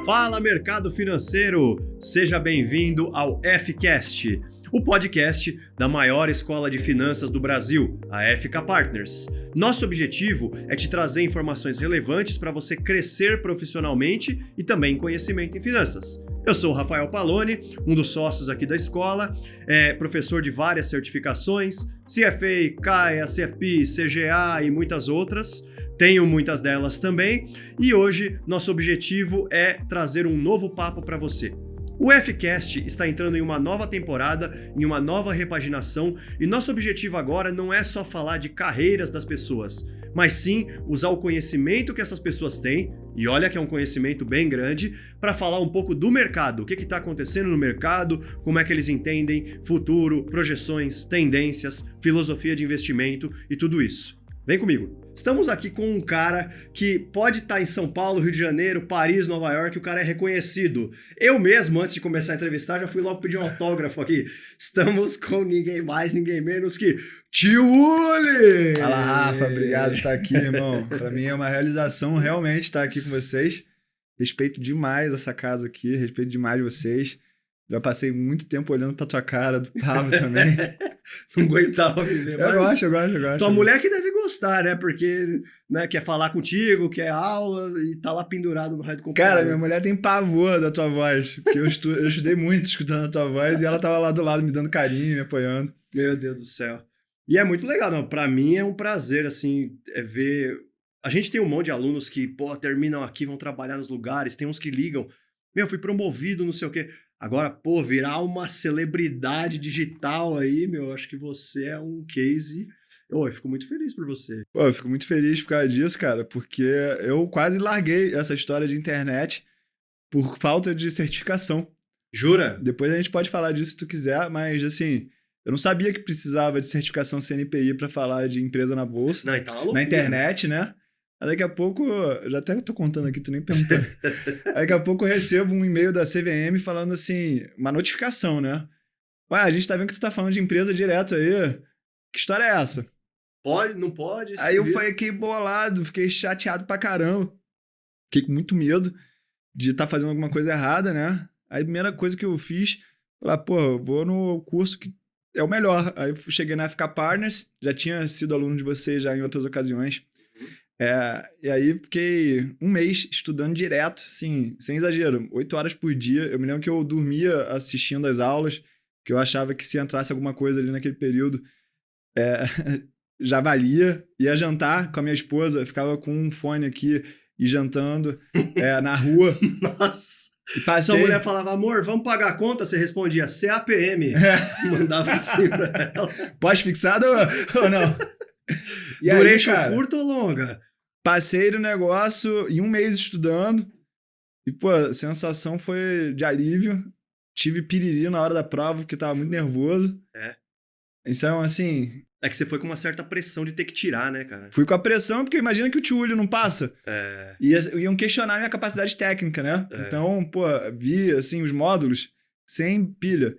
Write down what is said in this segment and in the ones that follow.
Fala, mercado financeiro! Seja bem-vindo ao FCast, o podcast da maior escola de finanças do Brasil, a FK Partners. Nosso objetivo é te trazer informações relevantes para você crescer profissionalmente e também em conhecimento em finanças. Eu sou o Rafael Paloni, um dos sócios aqui da escola, professor de várias certificações, CFA, CAIA, CFP, CGA e muitas outras. Tenho muitas delas também, e hoje nosso objetivo é trazer um novo papo para você. O FCast está entrando em uma nova temporada, em uma nova repaginação, e nosso objetivo agora não é só falar de carreiras das pessoas, mas sim usar o conhecimento que essas pessoas têm, e olha que é um conhecimento bem grande, para falar um pouco do mercado, o que está acontecendo no mercado, como é que eles entendem futuro, projeções, tendências, filosofia de investimento e tudo isso. Vem comigo. Estamos aqui com um cara que pode estar em São Paulo, Rio de Janeiro, Paris, Nova York, o cara é reconhecido. Eu mesmo, antes de começar a entrevistar, já fui logo pedir um autógrafo aqui. Estamos com ninguém mais, ninguém menos que Tio Uli! Fala, Rafa, obrigado por estar aqui, irmão. Para mim é uma realização realmente estar aqui com vocês. Respeito demais essa casa aqui, respeito demais vocês. Já passei muito tempo olhando pra tua cara, do Pablo também. Não aguentava me ver, mas... Eu gosto. Tua mulher que deve gostar, né? Porque quer falar contigo, quer aula e tá lá pendurado no raio do computador. Cara, minha mulher tem pavor da tua voz, porque eu estudei muito escutando a tua voz e ela tava lá do lado me dando carinho, me apoiando. Meu Deus do céu. E é muito legal, não? Pra mim é um prazer, assim, ver... A gente tem um monte de alunos que, terminam aqui, vão trabalhar nos lugares, tem uns que ligam, fui promovido, não sei o quê. Agora, virar uma celebridade digital aí, acho que você é um case. Eu fico muito feliz por você. Eu fico muito feliz por causa disso, cara, porque eu quase larguei essa história de internet por falta de certificação. Jura? Depois a gente pode falar disso se tu quiser, mas assim, eu não sabia que precisava de certificação CNPI para falar de empresa na bolsa, não, então é loucura, na internet, né? Daqui a pouco, já até tô contando aqui, tu nem perguntou. Daqui a pouco eu recebo um e-mail da CVM falando assim, uma notificação, né? Ué, a gente tá vendo que tu tá falando de empresa direto aí. Que história é essa? Pode, não pode? Aí eu fiquei bolado, fiquei chateado pra caramba. Fiquei com muito medo de estar fazendo alguma coisa errada, né? Aí a primeira coisa que eu fiz, falar, eu vou no curso que é o melhor. Aí eu cheguei na FK Partners, já tinha sido aluno de vocês já em outras ocasiões. E aí fiquei um mês estudando direto, assim, sem exagero, 8 horas por dia. Eu me lembro que eu dormia assistindo as aulas, que eu achava que se entrasse alguma coisa ali naquele período, já valia. Ia jantar com a minha esposa, ficava com um fone aqui e jantando na rua. Nossa! E passei... Sua mulher falava, amor, vamos pagar a conta? Você respondia, CAPM. Mandava assim pra ela. Pós-fixado ou não? E duration aí, cara, curta ou longa? Passei no negócio em um mês estudando e, a sensação foi de alívio. Tive piriri na hora da prova, porque tava muito nervoso. Então, assim... É que você foi com uma certa pressão de ter que tirar, né, cara? Fui com a pressão, porque imagina que o tio Uli não passa. Iam questionar minha capacidade técnica, né? Então, vi, assim, os módulos sem pilha.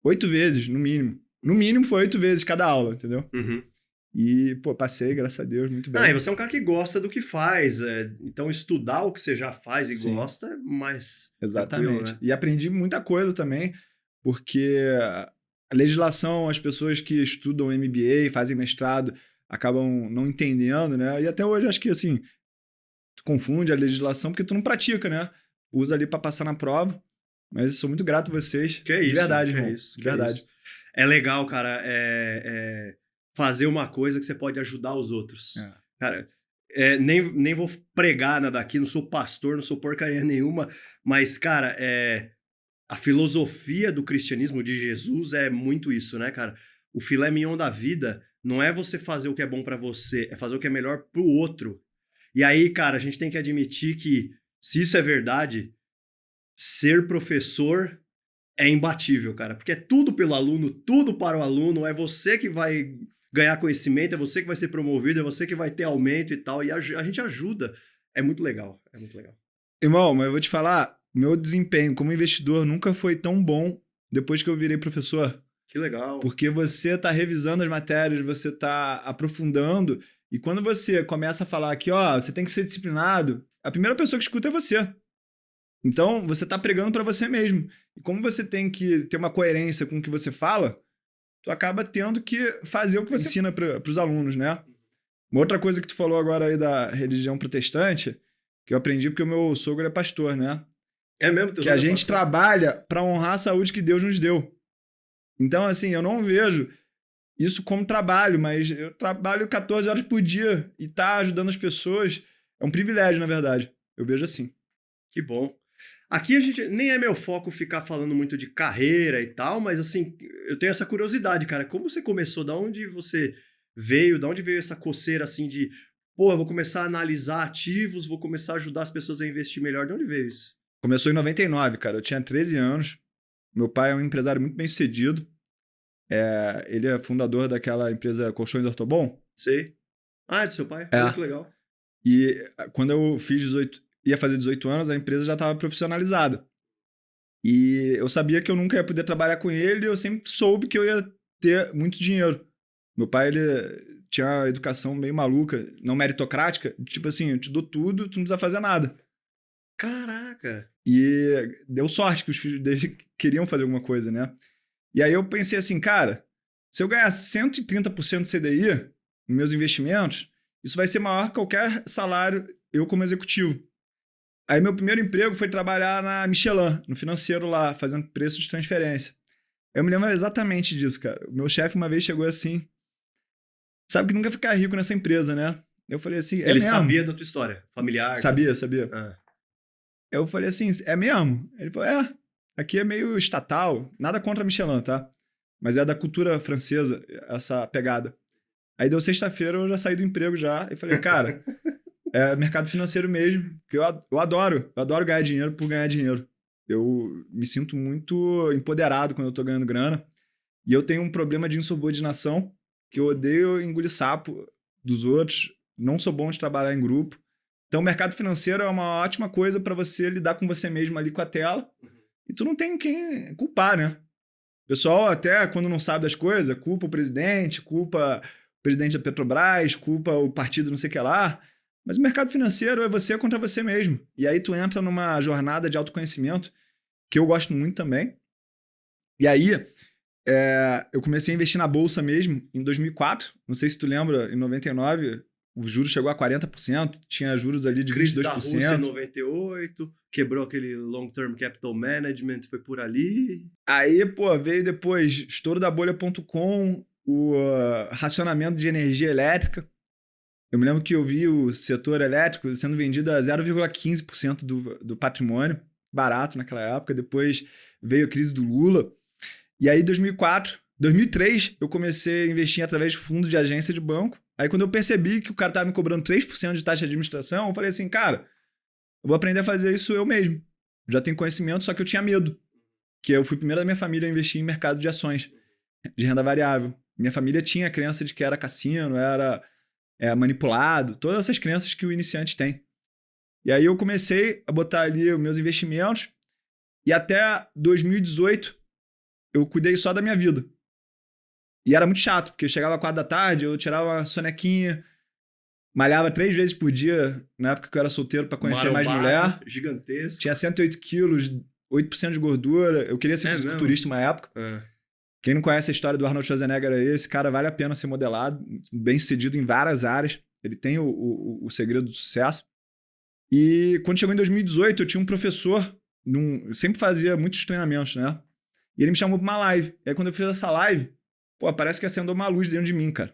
8 vezes, no mínimo. No mínimo foi 8 vezes cada aula, entendeu? Uhum. E, passei, graças a Deus, muito bem. E você é um cara que gosta do que faz. Então, estudar o que você já faz e Sim. gosta é mais... Exatamente. Né? E aprendi muita coisa também, porque a legislação, as pessoas que estudam MBA, fazem mestrado, acabam não entendendo, né? E até hoje, acho que, assim, tu confunde a legislação porque tu não pratica, né? Usa ali para passar na prova. Mas eu sou muito grato a vocês. Que é isso. De verdade, irmão. De verdade. Isso. É legal, cara. Fazer uma coisa que você pode ajudar os outros. Cara, nem vou pregar nada aqui, não sou pastor, não sou porcaria nenhuma, mas, cara, a filosofia do cristianismo de Jesus é muito isso, né, cara? O filé mignon da vida não é você fazer o que é bom pra você, é fazer o que é melhor pro outro. E aí, cara, a gente tem que admitir que, se isso é verdade, ser professor é imbatível, cara, porque é tudo pelo aluno, tudo para o aluno, é você que vai ganhar conhecimento, é você que vai ser promovido, é você que vai ter aumento e tal, e a gente ajuda. É muito legal, é muito legal. Irmão, mas eu vou te falar, meu desempenho como investidor nunca foi tão bom depois que eu virei professor. Que legal. Porque você tá revisando as matérias, você tá aprofundando, e quando você começa a falar que, você tem que ser disciplinado, a primeira pessoa que escuta é você. Então, você tá pregando para você mesmo. E como você tem que ter uma coerência com o que você fala, tu acaba tendo que fazer o que você ensina para os alunos, né? Uma outra coisa que tu falou agora aí da religião protestante, que eu aprendi porque o meu sogro é pastor, né? É mesmo? Teu Que a sogro é gente pastor? trabalha para honrar a saúde que Deus nos deu. Então, assim, eu não vejo isso como trabalho, mas eu trabalho 14 horas por dia e tá ajudando as pessoas é um privilégio, na verdade. Eu vejo assim. Que bom. Aqui a gente nem é meu foco ficar falando muito de carreira e tal, mas assim, eu tenho essa curiosidade, cara. Como você começou? Da onde você veio? Da onde veio essa coceira assim de, pô, eu vou começar a analisar ativos, vou começar a ajudar as pessoas a investir melhor? De onde veio isso? Começou em 99, cara. Eu tinha 13 anos. Meu pai é um empresário muito bem sucedido. Ele é fundador daquela empresa Colchões Ortobon. Sei. Ah, é do seu pai? É. Olha que legal. E quando eu ia fazer 18 anos, a empresa já estava profissionalizada. E eu sabia que eu nunca ia poder trabalhar com ele, e eu sempre soube que eu ia ter muito dinheiro. Meu pai, ele tinha uma educação meio maluca, não meritocrática, tipo assim, eu te dou tudo, tu não precisa fazer nada. Caraca. E deu sorte que os filhos dele queriam fazer alguma coisa, né? E aí eu pensei assim, cara, se eu ganhar 130% do CDI nos meus investimentos, isso vai ser maior que qualquer salário eu como executivo. Aí meu primeiro emprego foi trabalhar na Michelin, no financeiro lá, fazendo preço de transferência. Eu me lembro exatamente disso, cara. O meu chefe uma vez chegou assim, sabe que nunca ia ficar rico nessa empresa, né? Eu falei assim, é Ele mesmo? sabia da tua história, familiar. Sabia. Ah. Eu falei assim, é mesmo? Ele falou, aqui é meio estatal, nada contra a Michelin, tá? Mas é da cultura francesa, essa pegada. Aí deu sexta-feira, eu já saí do emprego já, e falei, cara, é mercado financeiro mesmo, que eu adoro ganhar dinheiro por ganhar dinheiro. Eu me sinto muito empoderado quando eu tô ganhando grana, e eu tenho um problema de insubordinação, que eu odeio engolir sapo dos outros, não sou bom de trabalhar em grupo. Então, o mercado financeiro é uma ótima coisa para você lidar com você mesmo ali com a tela. E tu não tem quem culpar, né? O pessoal, até quando não sabe das coisas, culpa o presidente da Petrobras, culpa o partido não sei o que lá. Mas o mercado financeiro é você contra você mesmo. E aí tu entra numa jornada de autoconhecimento, que eu gosto muito também. E aí, eu comecei a investir na bolsa mesmo em 2004. Não sei se tu lembra, em 99... o juros chegou a 40%, tinha juros ali de 22%. Crise da Rússia em 98, quebrou aquele Long Term Capital Management, foi por ali. Aí, pô, veio depois estouro da bolha.com, o racionamento de energia elétrica. Eu me lembro que eu vi o setor elétrico sendo vendido a 0,15% do patrimônio, barato naquela época. Depois veio a crise do Lula. E aí, 2003, eu comecei a investir através de fundo de agência de banco. Aí quando eu percebi que o cara tava me cobrando 3% de taxa de administração, eu falei assim, cara, eu vou aprender a fazer isso eu mesmo. Já tenho conhecimento, só que eu tinha medo. Que eu fui primeiro da minha família a investir em mercado de ações, de renda variável. Minha família tinha a crença de que era cassino, era manipulado, todas essas crenças que o iniciante tem. E aí eu comecei a botar ali os meus investimentos e até 2018 eu cuidei só da minha vida. E era muito chato, porque eu chegava às 4 da tarde, eu tirava uma sonequinha, malhava 3 vezes por dia, na época que eu era solteiro, pra conhecer mais mulher. Gigantesco. Tinha 108 quilos, 8% de gordura. Eu queria ser fisiculturista uma época. Quem não conhece a história do Arnold Schwarzenegger aí, esse cara vale a pena ser modelado, bem sucedido em várias áreas. Ele tem o segredo do sucesso. E quando chegou em 2018, eu tinha um professor, eu sempre fazia muitos treinamentos, né? E ele me chamou pra uma live. E aí quando eu fiz essa live, pô, parece que acendeu uma luz dentro de mim, cara.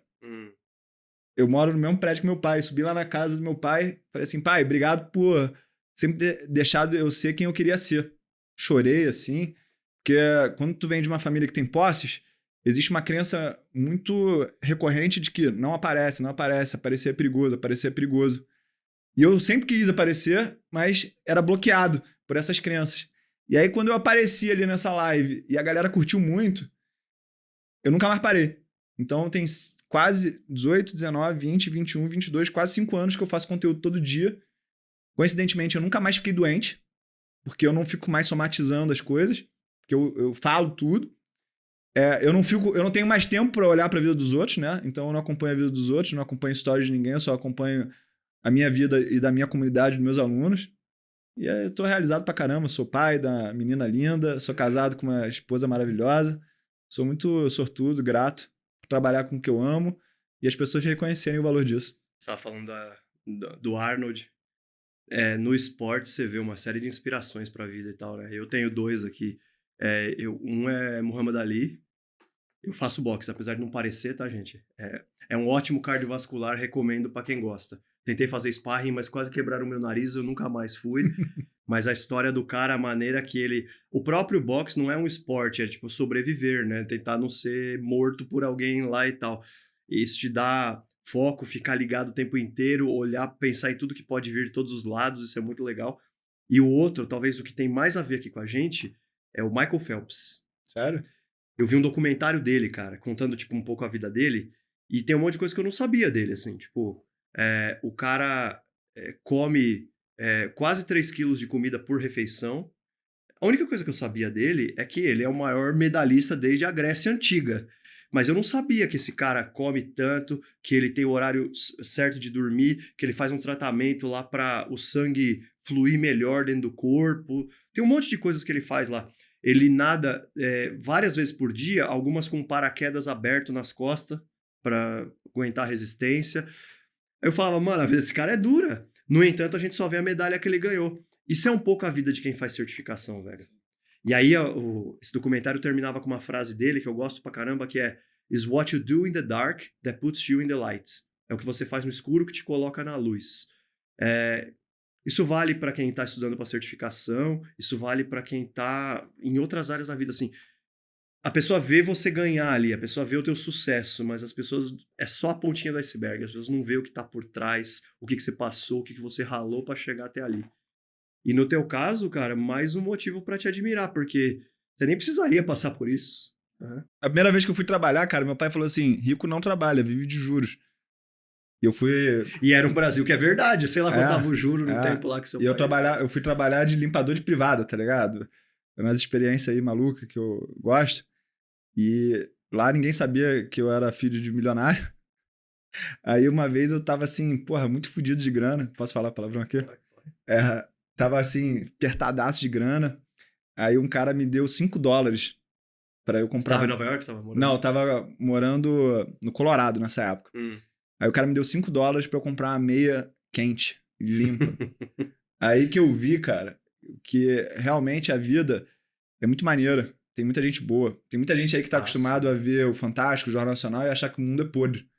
Eu moro no mesmo prédio que meu pai. Subi lá na casa do meu pai. Falei assim, pai, obrigado por sempre ter deixado eu ser quem eu queria ser. Chorei, assim. Porque quando tu vem de uma família que tem posses, existe uma crença muito recorrente de que não aparece, aparecer é perigoso. E eu sempre quis aparecer, mas era bloqueado por essas crenças. E aí quando eu apareci ali nessa live e a galera curtiu muito, eu nunca mais parei. Então tem quase 18, 19, 20, 21, 22, quase 5 anos que eu faço conteúdo todo dia. Coincidentemente, eu nunca mais fiquei doente, porque eu não fico mais somatizando as coisas, porque eu falo tudo. Eu não tenho mais tempo para olhar para a vida dos outros, né? Então eu não acompanho a vida dos outros, não acompanho histórias de ninguém, eu só acompanho a minha vida e da minha comunidade, dos meus alunos. E aí eu tô realizado pra caramba, sou pai da menina linda, sou casado com uma esposa maravilhosa, sou muito sortudo, grato por trabalhar com o que eu amo e as pessoas reconhecerem o valor disso. Você estava falando do Arnold. No esporte você vê uma série de inspirações para a vida e tal, né? Eu tenho dois aqui. Um é Muhammad Ali. Eu faço boxe, apesar de não parecer, tá, gente? É um ótimo cardiovascular, recomendo para quem gosta. Tentei fazer sparring, mas quase quebraram o meu nariz, eu nunca mais fui. Mas a história do cara, a maneira que ele... O próprio boxe não é um esporte, é tipo sobreviver, né? Tentar não ser morto por alguém lá e tal. Isso te dá foco, ficar ligado o tempo inteiro, olhar, pensar em tudo que pode vir de todos os lados, isso é muito legal. E o outro, talvez o que tem mais a ver aqui com a gente, é o Michael Phelps. Sério? Eu vi um documentário dele, cara, contando, tipo, um pouco a vida dele, e tem um monte de coisa que eu não sabia dele, assim, tipo, o cara come quase 3 quilos de comida por refeição. A única coisa que eu sabia dele é que ele é o maior medalhista desde a Grécia Antiga. Mas eu não sabia que esse cara come tanto, que ele tem o horário certo de dormir, que ele faz um tratamento lá para o sangue fluir melhor dentro do corpo. Tem um monte de coisas que ele faz lá. Ele nada várias vezes por dia, algumas com paraquedas aberto nas costas para aguentar a resistência. Aí eu falava, mano, a vida desse cara é dura. No entanto, a gente só vê a medalha que ele ganhou. Isso é um pouco a vida de quem faz certificação, velho. E aí, esse documentário terminava com uma frase dele que eu gosto pra caramba, que é "Is what you do in the dark that puts you in the light." É o que você faz no escuro que te coloca na luz. Isso vale pra quem tá estudando pra certificação, isso vale pra quem tá em outras áreas da vida, assim. A pessoa vê você ganhar ali, a pessoa vê o teu sucesso, mas as pessoas... É só a pontinha do iceberg, as pessoas não vê o que tá por trás, o que você passou, o que você ralou pra chegar até ali. E no teu caso, cara, mais um motivo pra te admirar, porque você nem precisaria passar por isso. Uhum. A primeira vez que eu fui trabalhar, cara, meu pai falou assim, rico não trabalha, vive de juros. E eu fui... E era um Brasil que é verdade, sei lá quanto tava o juro no tempo lá que seu pai... eu fui trabalhar de limpador de privada, tá ligado? É umas experiências aí malucas que eu gosto. E lá ninguém sabia que eu era filho de milionário. Aí uma vez eu tava assim, porra, muito fodido de grana. Posso falar palavrão aqui? Tava assim, apertadaço de grana. Aí um cara me deu $5 pra eu comprar... Você tava em Nova York? Você tava morando? Não, eu tava morando no Colorado nessa época. Aí o cara me deu $5 pra eu comprar uma meia quente, limpa. Aí que eu vi, cara, que realmente a vida é muito maneira. Tem muita gente boa. Tem muita gente aí que tá acostumado a ver o Fantástico, o Jornal Nacional e achar que o mundo é podre.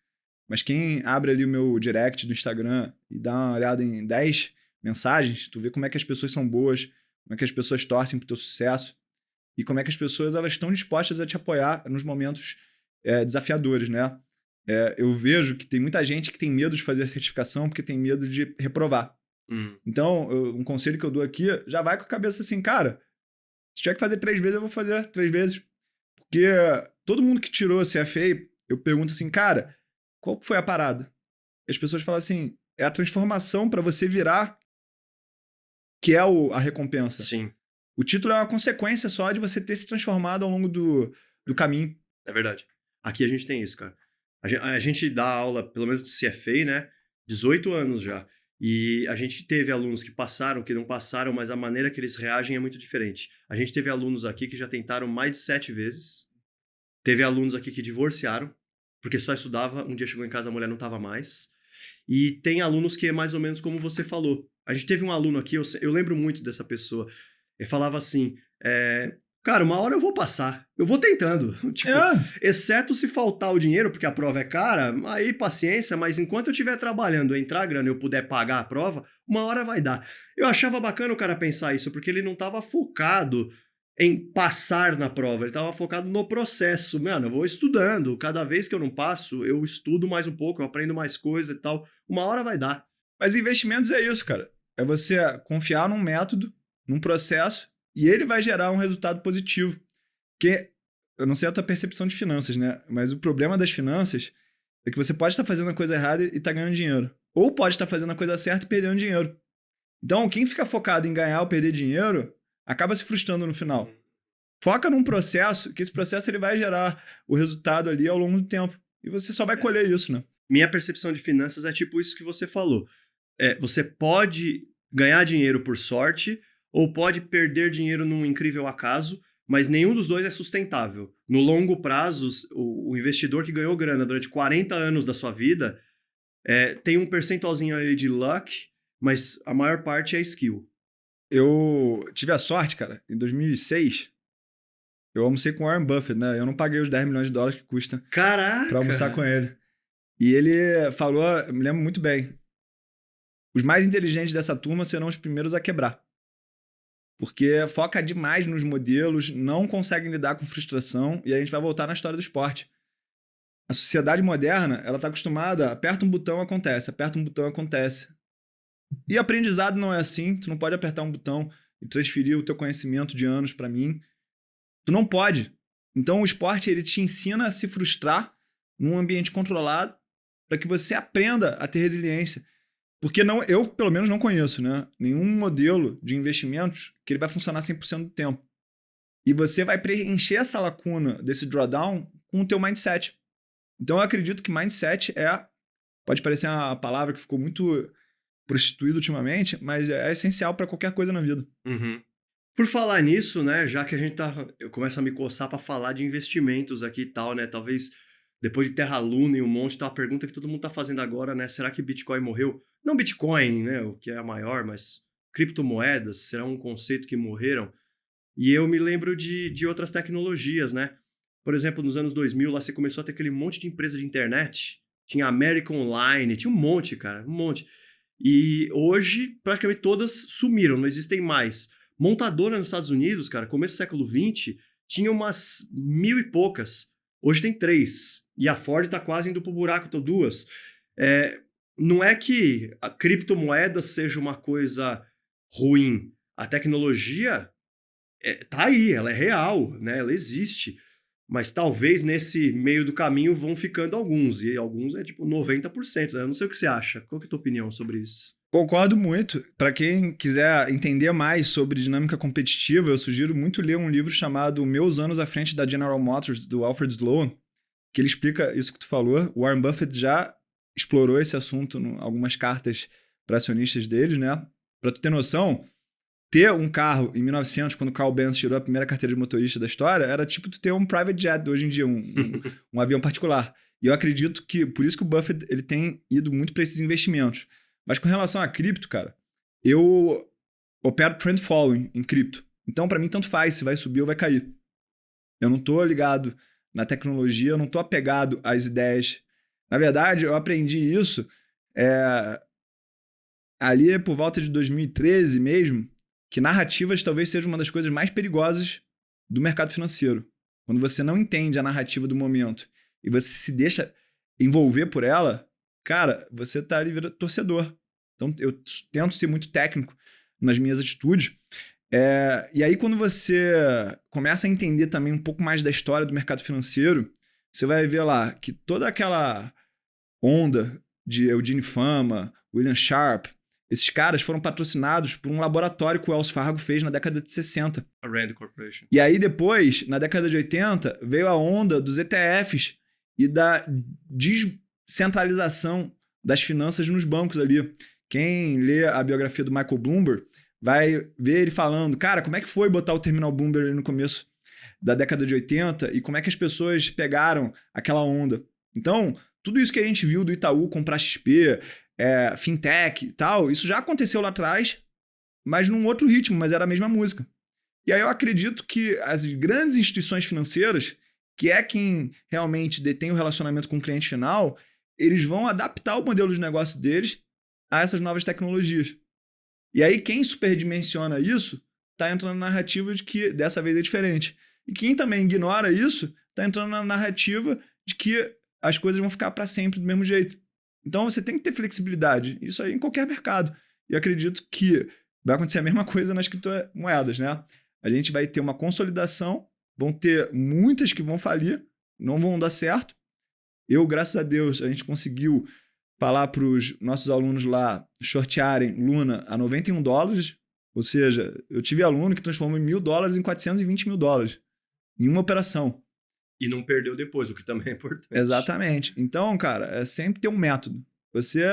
Mas quem abre ali o meu direct do Instagram e dá uma olhada em 10 mensagens, tu vê como é que as pessoas são boas, como é que as pessoas torcem pro teu sucesso e como é que as pessoas elas estão dispostas a te apoiar nos momentos desafiadores, né? Eu vejo que tem muita gente que tem medo de fazer a certificação porque tem medo de reprovar. Então, um conselho que eu dou aqui, já vai com a cabeça assim, cara, se tiver que fazer 3 vezes, eu vou fazer 3 vezes. Porque todo mundo que tirou CFA, eu pergunto assim, cara, qual foi a parada? E as pessoas falam assim, é a transformação para você virar que é a recompensa. Sim. O título é uma consequência só de você ter se transformado ao longo do caminho. É verdade. Aqui a gente tem isso, cara. A gente dá aula, pelo menos de CFA, né? 18 anos já. E a gente teve alunos que passaram, que não passaram, mas a maneira que eles reagem é muito diferente. A gente teve alunos aqui que já tentaram mais de 7 vezes. Teve alunos aqui que divorciaram, porque só estudava, um dia chegou em casa, a mulher não estava mais. E tem alunos que é mais ou menos como você falou. A gente teve um aluno aqui, eu lembro muito dessa pessoa. Ele falava assim, cara, uma hora eu vou passar, eu vou tentando. Tipo, exceto se faltar o dinheiro, porque a prova é cara, aí paciência, mas enquanto eu estiver trabalhando, entrar grana e eu puder pagar a prova, uma hora vai dar. Eu achava bacana o cara pensar isso, porque ele não estava focado em passar na prova, ele estava focado no processo. Mano, eu vou estudando, cada vez que eu não passo, eu estudo mais um pouco, eu aprendo mais coisa e tal, uma hora vai dar. Mas investimentos é isso, cara. É você confiar num método, num processo, e ele vai gerar um resultado positivo. Porque, eu não sei a tua percepção de finanças, né? Mas o problema das finanças é que você pode estar fazendo a coisa errada e tá ganhando dinheiro. Ou pode estar fazendo a coisa certa e perdendo dinheiro. Então, quem fica focado em ganhar ou perder dinheiro, acaba se frustrando no final. Foca num processo, que esse processo ele vai gerar o resultado ali ao longo do tempo. E você só vai colher isso, né? Minha percepção de finanças é tipo isso que você falou. Você pode ganhar dinheiro por sorte ou pode perder dinheiro num incrível acaso, mas nenhum dos dois é sustentável. No longo prazo, o investidor que ganhou grana durante 40 anos da sua vida tem um percentualzinho ali de luck, mas a maior parte é skill. Eu tive a sorte, cara, em 2006, eu almocei com o Warren Buffett, né? Eu não paguei os 10 milhões de dólares que custa Caraca! pra almoçar com ele. E ele falou, eu me lembro muito bem, os mais inteligentes dessa turma serão os primeiros a quebrar. Porque foca demais nos modelos, não conseguem lidar com frustração, e aí a gente vai voltar na história do esporte. A sociedade moderna, ela tá acostumada, aperta um botão, acontece, aperta um botão, acontece. E aprendizado não é assim, tu não pode apertar um botão e transferir o teu conhecimento de anos pra mim. Tu não pode. Então o esporte, ele te ensina a se frustrar num ambiente controlado para que você aprenda a ter resiliência. Porque eu, pelo menos, não conheço, né? Nenhum modelo de investimentos que ele vai funcionar 100% do tempo. E você vai preencher essa lacuna desse drawdown com o teu mindset. Então eu acredito que mindset pode parecer uma palavra que ficou muito prostituída ultimamente, mas é essencial para qualquer coisa na vida. Uhum. Por falar nisso, né, já que eu começo a me coçar para falar de investimentos aqui e tal, né, talvez depois de Terra Luna e um monte, tá a pergunta que todo mundo tá fazendo agora, né, será que Bitcoin morreu? Não Bitcoin, né, o que é a maior, mas criptomoedas, será um conceito que morreram? E eu me lembro de outras tecnologias, né, por exemplo, nos anos 2000, lá você começou a ter aquele monte de empresa de internet, tinha American Online, tinha um monte, cara, um monte. E hoje, praticamente todas sumiram, não existem mais. Montadora nos Estados Unidos, cara, começo do século XX, tinha umas 1000 e poucas. Hoje tem 3. E a Ford tá quase indo pro buraco, tô 2. Não é que a criptomoeda seja uma coisa ruim. A tecnologia tá aí, ela é real, né? Ela existe. Mas talvez nesse meio do caminho vão ficando alguns. E alguns é tipo 90%. Né? Eu não sei o que você acha. Qual que é a tua opinião sobre isso? Concordo muito. Para quem quiser entender mais sobre dinâmica competitiva, eu sugiro muito ler um livro chamado Meus Anos à Frente da General Motors, do Alfred Sloan, que ele explica isso que tu falou. O Warren Buffett já explorou esse assunto em algumas cartas para acionistas deles, né? Para tu ter noção, ter um carro em 1900, quando o Carl Benz tirou a primeira carteira de motorista da história, era tipo tu ter um private jet hoje em dia, um avião particular. E eu acredito que, por isso que o Buffett ele tem ido muito para esses investimentos. Mas com relação a cripto, cara, eu opero trend following em cripto. Então, para mim, tanto faz se vai subir ou vai cair. Eu não tô ligado na tecnologia, eu não tô apegado às ideias. Na verdade, eu aprendi isso ali por volta de 2013 mesmo, que narrativas talvez seja uma das coisas mais perigosas do mercado financeiro. Quando você não entende a narrativa do momento e você se deixa envolver por ela, cara, você tá ali virando torcedor. Então, eu tento ser muito técnico nas minhas atitudes. E aí, quando você começa a entender também um pouco mais da história do mercado financeiro, você vai ver lá que toda aquela onda de Eugene Fama, William Sharpe, esses caras foram patrocinados por um laboratório que o Wells Fargo fez na década de 60. A Rand Corporation. E aí depois, na década de 80, veio a onda dos ETFs e da descentralização das finanças nos bancos ali. Quem lê a biografia do Michael Bloomberg vai ver ele falando, cara, como é que foi botar o terminal Bloomberg no começo da década de 80 e como é que as pessoas pegaram aquela onda. Então, tudo isso que a gente viu do Itaú comprar XP, fintech e tal, isso já aconteceu lá atrás, mas num outro ritmo, mas era a mesma música. E aí eu acredito que as grandes instituições financeiras, que é quem realmente detém o relacionamento com o cliente final, eles vão adaptar o modelo de negócio deles a essas novas tecnologias. E aí quem superdimensiona isso está entrando na narrativa de que dessa vez é diferente. E quem também ignora isso está entrando na narrativa de que as coisas vão ficar para sempre do mesmo jeito. Então você tem que ter flexibilidade. Isso aí em qualquer mercado. E eu acredito que vai acontecer a mesma coisa nas criptomoedas, né? A gente vai ter uma consolidação, vão ter muitas que vão falir, não vão dar certo. Eu, graças a Deus, a gente conseguiu falar para os nossos alunos lá shortearem Luna a $91. Ou seja, eu tive aluno que transformou $1.000 em $420 mil em uma operação. E não perdeu depois, o que também é importante. Exatamente. Então, cara, é sempre ter um método. Você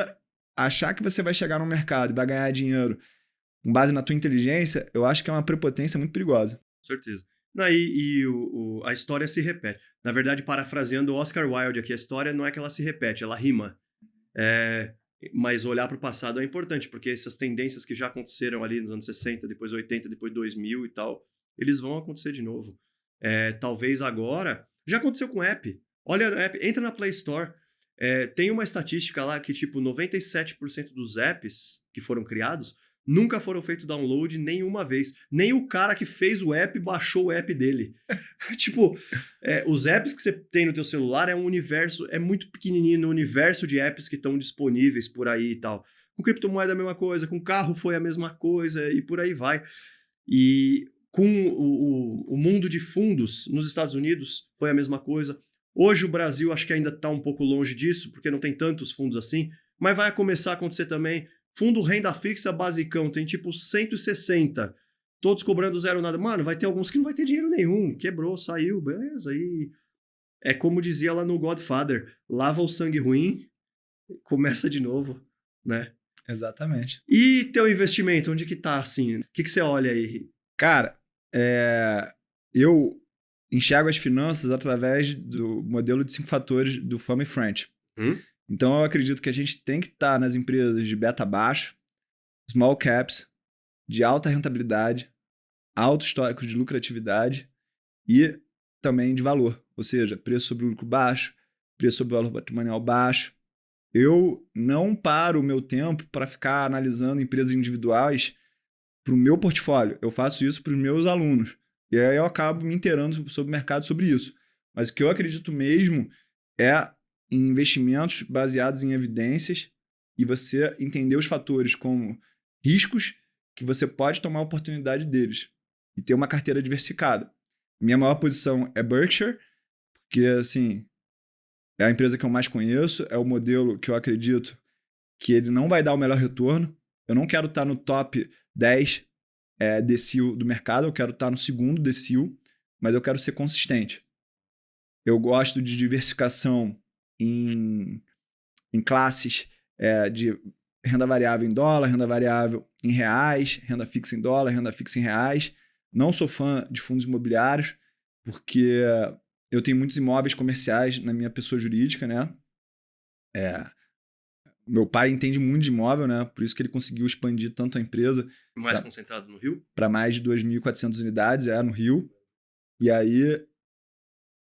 achar que você vai chegar no mercado e vai ganhar dinheiro com base na tua inteligência, eu acho que é uma prepotência muito perigosa. Com certeza. A história se repete. Na verdade, parafraseando o Oscar Wilde aqui, a história não é que ela se repete, ela rima. Mas olhar para o passado é importante, porque essas tendências que já aconteceram ali nos anos 60, depois 80, depois 2000 e tal, eles vão acontecer de novo. Talvez agora... Já aconteceu com app. Olha o app, entra na Play Store. Tem uma estatística lá que, tipo, 97% dos apps que foram criados nunca foram feitos download nenhuma vez. Nem o cara que fez o app baixou o app dele. Tipo, os apps que você tem no teu celular é um universo, é muito pequenininho no universo de apps que estão disponíveis por aí e tal. Com criptomoeda é a mesma coisa, com carro foi a mesma coisa e por aí vai. E com o mundo de fundos nos Estados Unidos foi a mesma coisa. Hoje o Brasil acho que ainda está um pouco longe disso, porque não tem tantos fundos assim, mas vai começar a acontecer também. Fundo renda fixa basicão, tem tipo 160, todos cobrando zero nada. Mano, vai ter alguns que não vai ter dinheiro nenhum, quebrou, saiu, beleza. E é como dizia lá no Godfather, lava o sangue ruim, começa de novo, né? Exatamente. E teu investimento, onde que tá assim? O que você olha aí? Cara, eu enxergo as finanças através do modelo de 5 fatores do Fama e French. Então, eu acredito que a gente tem que estar nas empresas de beta baixo, small caps, de alta rentabilidade, alto histórico de lucratividade e também de valor. Ou seja, preço sobre lucro baixo, preço sobre valor patrimonial baixo. Eu não paro o meu tempo para ficar analisando empresas individuais para o meu portfólio. Eu faço isso para os meus alunos. E aí eu acabo me inteirando sobre o mercado sobre isso. Mas o que eu acredito mesmo é em investimentos baseados em evidências e você entender os fatores como riscos que você pode tomar a oportunidade deles e ter uma carteira diversificada. Minha maior posição é Berkshire, porque assim, é a empresa que eu mais conheço, é o modelo que eu acredito que ele não vai dar o melhor retorno. Eu não quero estar no top 10 decil do mercado, eu quero estar no segundo decil, mas eu quero ser consistente. Eu gosto de diversificação em classes de renda variável em dólar, renda variável em reais, renda fixa em dólar, renda fixa em reais. Não sou fã de fundos imobiliários, porque eu tenho muitos imóveis comerciais na minha pessoa jurídica, né? Meu pai entende muito de imóvel, né? Por isso que ele conseguiu expandir tanto a empresa. Mais concentrado no Rio? Para mais de 2.400 unidades, no Rio. E aí,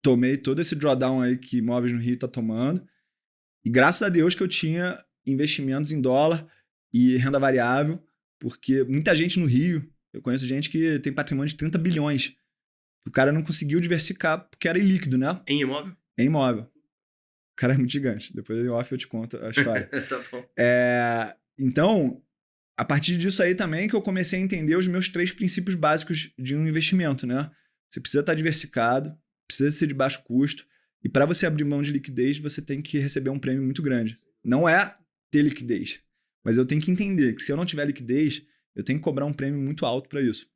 tomei todo esse drawdown aí que imóveis no Rio está tomando. E graças a Deus que eu tinha investimentos em dólar e renda variável, porque muita gente no Rio, eu conheço gente que tem patrimônio de 30 bilhões. O cara não conseguiu diversificar porque era ilíquido, né? Em imóvel? Em imóvel. O cara é muito gigante. Depois em off eu te conto a história. Tá bom. Então, a partir disso aí também que eu comecei a entender os meus 3 princípios básicos de um investimento, né? Você precisa estar diversificado, precisa ser de baixo custo, e para você abrir mão de liquidez, você tem que receber um prêmio muito grande. Não é ter liquidez, mas eu tenho que entender que se eu não tiver liquidez, eu tenho que cobrar um prêmio muito alto para isso.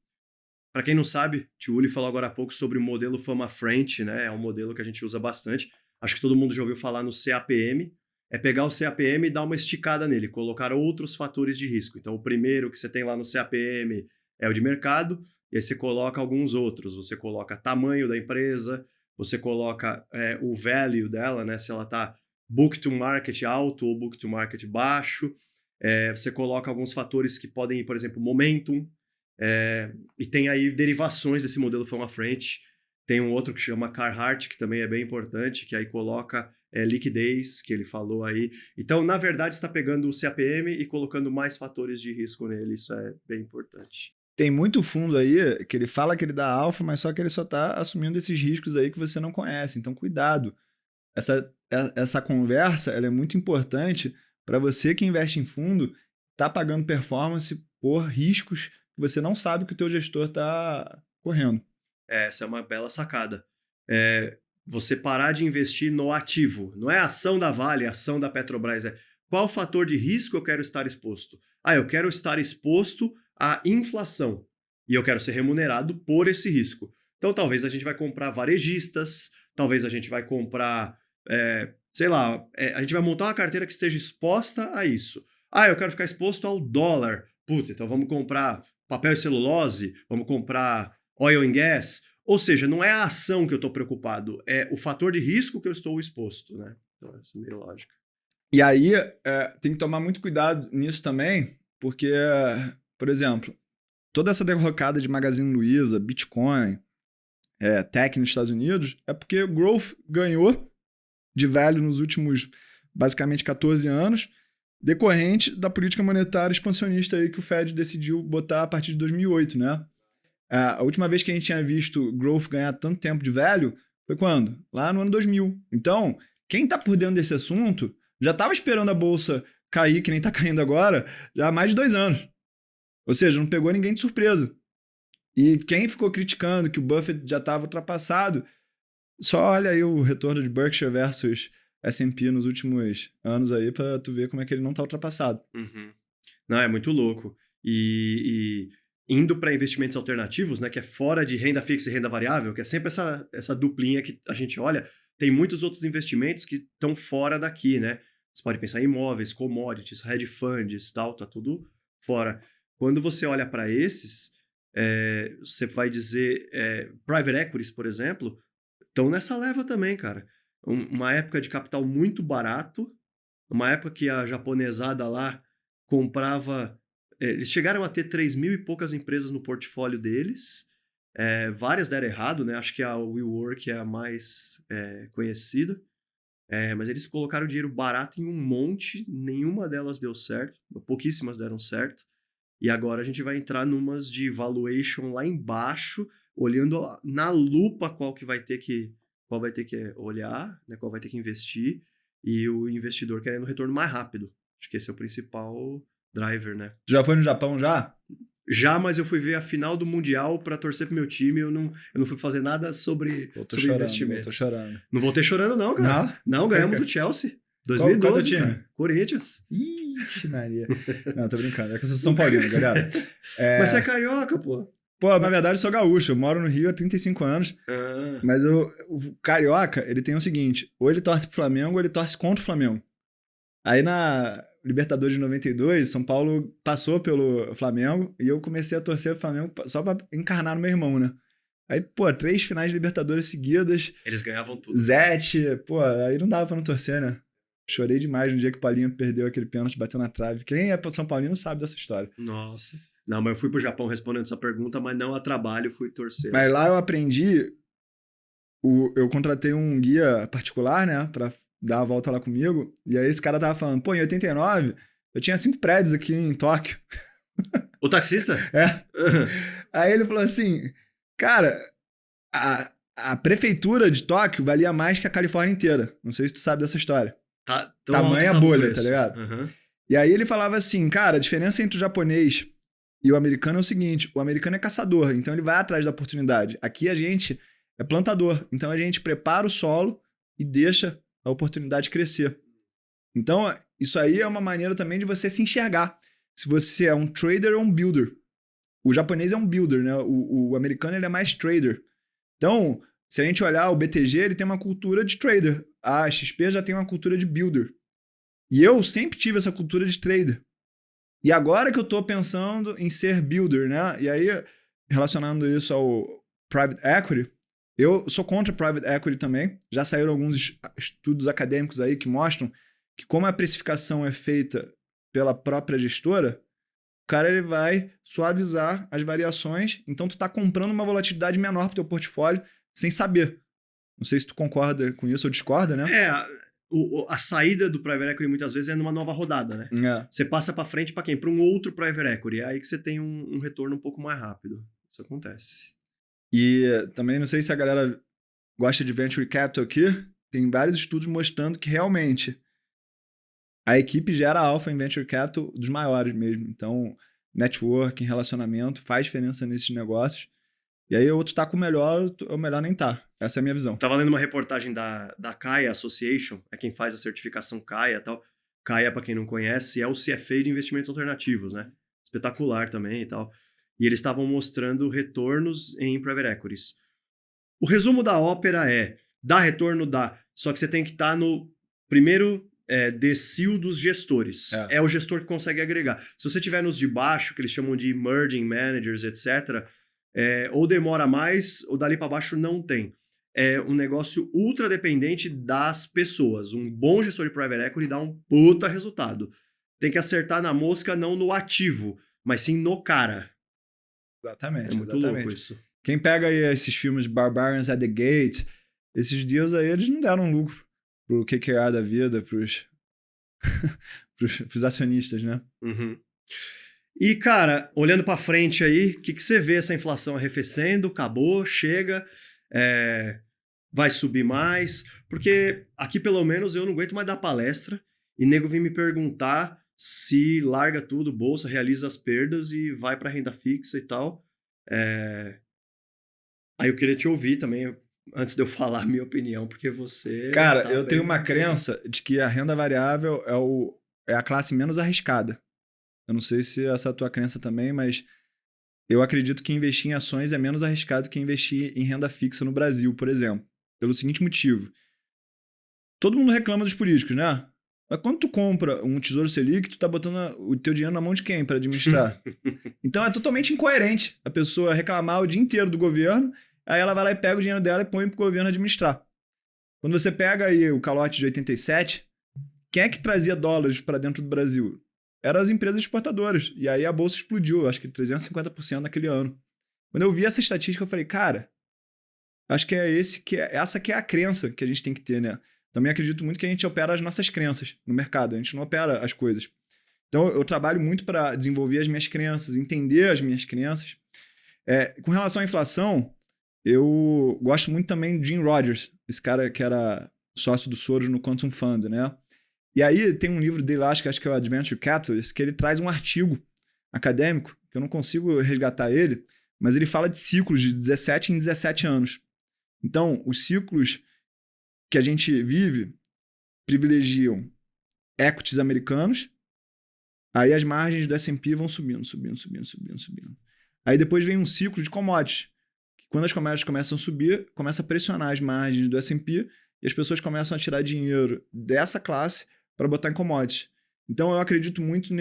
Para quem não sabe, Tio Uli falou agora há pouco sobre o modelo Fama French, né? É um modelo que a gente usa bastante. Acho que todo mundo já ouviu falar no CAPM. É pegar o CAPM e dar uma esticada nele, colocar outros fatores de risco. Então, o primeiro que você tem lá no CAPM é o de mercado, e aí você coloca alguns outros. Você coloca tamanho da empresa, você coloca o value dela, né? Se ela está book to market alto ou book to market baixo. Você coloca alguns fatores que podem ir, por exemplo, momentum. E tem aí derivações desse modelo Fama French. Tem um outro que chama Carhartt, que também é bem importante, que aí coloca liquidez, que ele falou aí. Então, na verdade, está pegando o CAPM e colocando mais fatores de risco nele. Isso é bem importante. Tem muito fundo aí que ele fala que ele dá alfa, mas só que ele só está assumindo esses riscos aí que você não conhece. Então, cuidado. Essa conversa ela é muito importante para você que investe em fundo, tá pagando performance por riscos que você não sabe que o teu gestor está correndo. Essa é uma bela sacada. Você parar de investir no ativo. Não é a ação da Vale, a ação da Petrobras. Qual fator de risco eu quero estar exposto? Eu quero estar exposto à inflação. E eu quero ser remunerado por esse risco. Então, talvez a gente vai comprar varejistas, talvez a gente vai comprar, a gente vai montar uma carteira que esteja exposta a isso. Eu quero ficar exposto ao dólar. putz, então vamos comprar papel e celulose, vamos comprar oil and gas. Ou seja, não é a ação que eu estou preocupado, é o fator de risco que eu estou exposto, né? Então, essa é meio lógica. E aí, tem que tomar muito cuidado nisso também, porque, por exemplo, toda essa derrocada de Magazine Luiza, Bitcoin, tech nos Estados Unidos, é porque o growth ganhou de value nos últimos, basicamente, 14 anos, decorrente da política monetária expansionista aí que o Fed decidiu botar a partir de 2008, né? A última vez que a gente tinha visto growth ganhar tanto tempo de value foi quando? Lá no ano 2000. Então, quem tá por dentro desse assunto já estava esperando a bolsa cair, que nem tá caindo agora, já há mais de 2 anos. Ou seja, não pegou ninguém de surpresa. E quem ficou criticando que o Buffett já estava ultrapassado, só olha aí o retorno de Berkshire versus S&P nos últimos anos aí pra tu ver como é que ele não tá ultrapassado. Uhum. Não, é muito louco. E indo para investimentos alternativos, né, que é fora de renda fixa e renda variável, que é sempre essa duplinha que a gente olha, tem muitos outros investimentos que estão fora daqui, né? Você pode pensar em imóveis, commodities, hedge funds, tal, tá tudo fora. Quando você olha para esses, você vai dizer, private equities, por exemplo, estão nessa leva também, cara. Uma época de capital muito barato, uma época que a japonesada lá comprava... eles chegaram a ter 3.000 e poucas empresas no portfólio deles. Várias deram errado, né? Acho que a WeWork é a mais conhecida. Mas eles colocaram dinheiro barato em um monte, nenhuma delas deu certo, pouquíssimas deram certo. E agora a gente vai entrar numas de valuation lá embaixo, olhando na lupa qual vai ter que olhar, né? Qual vai ter que investir, e o investidor querendo retorno mais rápido. Acho que esse é o principal driver, né? Já foi no Japão já? Já, mas eu fui ver a final do Mundial pra torcer pro meu time, eu não fui fazer nada sobre investimentos. Tô chorando. Não voltei chorando não, cara. Não, ganhamos do Chelsea. 2012, qual time? cara. Corinthians. Ixi, Maria. Não, tô brincando. É que eu sou São Paulino, galera. Mas você é carioca, pô. Pô, na verdade eu sou gaúcho. Eu moro no Rio há 35 anos. Mas o carioca, ele tem o seguinte. Ou ele torce pro Flamengo, ou ele torce contra o Flamengo. Aí na Libertadores de 92, São Paulo passou pelo Flamengo e eu comecei a torcer pro Flamengo só pra encarnar no meu irmão, né? Aí, pô, 3 finais de Libertadores seguidas. Eles ganhavam tudo. Zete, pô, aí não dava pra não torcer, né? Chorei demais no dia que o Paulinho perdeu aquele pênalti, bateu na trave. Quem é São Paulino sabe dessa história. Nossa. Não, mas eu fui pro Japão respondendo essa pergunta, mas não a trabalho, fui torcer. Mas lá eu aprendi... Eu contratei um guia particular, né? Pra dar a volta lá comigo. E aí esse cara tava falando, pô, em 89, eu tinha 5 prédios aqui em Tóquio. O taxista? Uhum. Aí ele falou assim, cara, a prefeitura de Tóquio valia mais que a Califórnia inteira. Não sei se tu sabe dessa história. Tamanha bolha, tá ligado? Uhum. E aí ele falava assim, cara, a diferença entre o japonês e o americano é o seguinte, o americano é caçador, então ele vai atrás da oportunidade. Aqui a gente é plantador, então a gente prepara o solo e deixa a oportunidade crescer. Então, isso aí é uma maneira também de você se enxergar. Se você é um trader ou um builder. O japonês é um builder, né? O americano ele é mais trader. Então, se a gente olhar o BTG, ele tem uma cultura de trader. A XP já tem uma cultura de builder. E eu sempre tive essa cultura de trader. E agora que eu tô pensando em ser builder, né? E aí, relacionando isso ao private equity, eu sou contra private equity também. Já saíram alguns estudos acadêmicos aí que mostram que como a precificação é feita pela própria gestora, o cara ele vai suavizar as variações. Então, tu tá comprando uma volatilidade menor pro teu portfólio sem saber. Não sei se tu concorda com isso ou discorda, né? A saída do private equity muitas vezes é numa nova rodada, né? Você passa para frente para quem? Para um outro private equity. É aí que você tem um retorno um pouco mais rápido. Isso acontece. E também não sei se a galera gosta de venture capital aqui. Tem vários estudos mostrando que realmente a equipe gera alfa em venture capital dos maiores mesmo. Então, networking, relacionamento faz diferença nesses negócios. E aí, outro tá com o melhor nem tá. Essa é a minha visão. Tava lendo uma reportagem da Kaya Association, é quem faz a certificação Kaya e tal. Kaya, para quem não conhece, é o CFA de investimentos alternativos, né? Espetacular também e tal. E eles estavam mostrando retornos em private equities. O resumo da ópera é, dá retorno, dá. Só que você tem que estar no primeiro decil dos gestores. É o gestor que consegue agregar. Se você tiver nos de baixo, que eles chamam de emerging managers, etc., ou demora mais, ou dali para baixo não tem. É um negócio ultra dependente das pessoas. Um bom gestor de private equity dá um puta resultado. Tem que acertar na mosca, não no ativo, mas sim no cara. Exatamente. É muito louco isso. Quem pega aí esses filmes Barbarians at the Gate, esses dias aí eles não deram lucro pro KKR da vida, pros acionistas, né? Uhum. E, cara, olhando para frente aí, o que você vê essa inflação arrefecendo? Acabou, chega, vai subir mais? Porque aqui, pelo menos, eu não aguento mais dar palestra e nego vem me perguntar se larga tudo, bolsa, realiza as perdas e vai para renda fixa e tal. Aí eu queria te ouvir também, antes de eu falar a minha opinião, porque você... Cara, eu tenho uma crença de que a renda variável é a classe menos arriscada. Eu não sei se essa é a tua crença também, mas eu acredito que investir em ações é menos arriscado que investir em renda fixa no Brasil, por exemplo. Pelo seguinte motivo. Todo mundo reclama dos políticos, né? Mas quando tu compra um Tesouro Selic, tu tá botando o teu dinheiro na mão de quem para administrar? Então é totalmente incoerente a pessoa reclamar o dia inteiro do governo, aí ela vai lá e pega o dinheiro dela e põe pro governo administrar. Quando você pega aí o calote de 87, quem é que trazia dólares para dentro do Brasil? Eram as empresas exportadoras. E aí a bolsa explodiu, acho que 350% naquele ano. Quando eu vi essa estatística, eu falei, cara, acho que essa que é a crença que a gente tem que ter, né? Também acredito muito que a gente opera as nossas crenças no mercado, a gente não opera as coisas. Então eu trabalho muito para desenvolver as minhas crenças, entender as minhas crenças. Com relação à inflação, eu gosto muito também de Jim Rogers, esse cara que era sócio do Soros no Quantum Fund, né? E aí tem um livro dele lá, acho que é o Adventure Capitalist, que ele traz um artigo acadêmico, que eu não consigo resgatar ele, mas ele fala de ciclos de 17 em 17 anos. Então, os ciclos que a gente vive privilegiam equities americanos, aí as margens do S&P vão subindo. Aí depois vem um ciclo de commodities, que quando as commodities começam a subir, começa a pressionar as margens do S&P e as pessoas começam a tirar dinheiro dessa classe para botar em commodities. Então eu acredito muito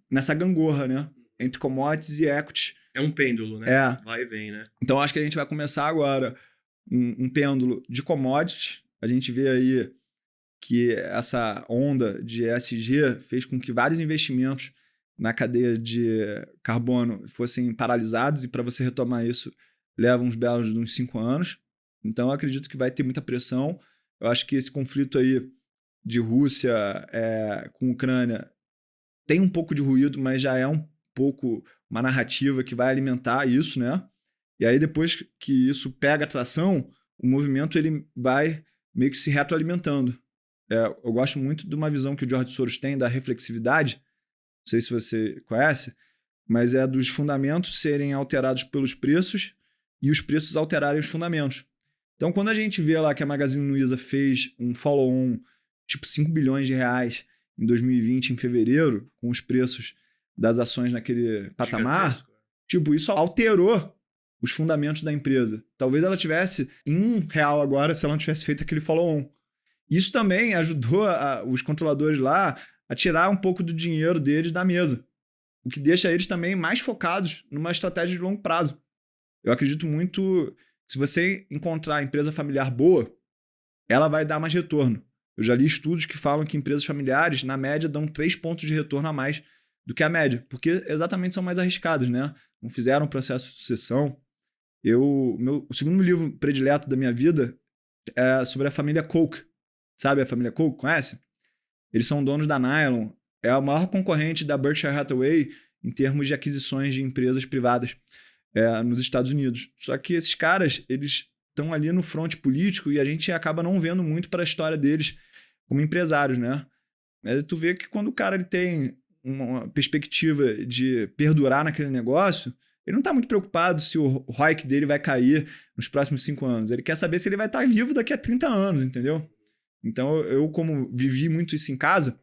nessa gangorra, né? Entre commodities e equities. É um pêndulo, né? Vai e vem, né? Então acho que a gente vai começar agora um pêndulo de commodities. A gente vê aí que essa onda de ESG fez com que vários investimentos na cadeia de carbono fossem paralisados, e para você retomar isso leva uns belos de uns 5 anos. Então eu acredito que vai ter muita pressão. Eu acho que esse conflito aí de Rússia com Ucrânia tem um pouco de ruído, mas já é um pouco uma narrativa que vai alimentar isso, né? E aí depois que isso pega atração, o movimento ele vai meio que se retroalimentando. Eu gosto muito de uma visão que o George Soros tem da reflexividade, não sei se você conhece, mas é dos fundamentos serem alterados pelos preços e os preços alterarem os fundamentos. Então, quando a gente vê lá que a Magazine Luiza fez um follow-on tipo 5 bilhões de reais em 2020, em fevereiro, com os preços das ações naquele patamar, tipo, isso alterou os fundamentos da empresa. Talvez ela tivesse em R$1 agora se ela não tivesse feito aquele follow-on. Isso também ajudou os controladores lá a tirar um pouco do dinheiro deles da mesa, o que deixa eles também mais focados numa estratégia de longo prazo. Eu acredito muito, se você encontrar a empresa familiar boa, ela vai dar mais retorno. Eu já li estudos que falam que empresas familiares, na média, dão 3 pontos de retorno a mais do que a média, porque exatamente são mais arriscados, né? Não fizeram processo de sucessão. O segundo livro predileto da minha vida é sobre a família Koch. Sabe a família Koch? Conhece? Eles são donos da Nylon. É a maior concorrente da Berkshire Hathaway em termos de aquisições de empresas privadas nos Estados Unidos. Só que esses caras, eles estão ali no fronte político e a gente acaba não vendo muito para a história deles como empresários, né? Mas tu vê que quando o cara ele tem uma perspectiva de perdurar naquele negócio, ele não está muito preocupado se o ROIC dele vai cair nos próximos 5 anos. Ele quer saber se ele vai estar vivo daqui a 30 anos, entendeu? Então, eu como vivi muito isso em casa,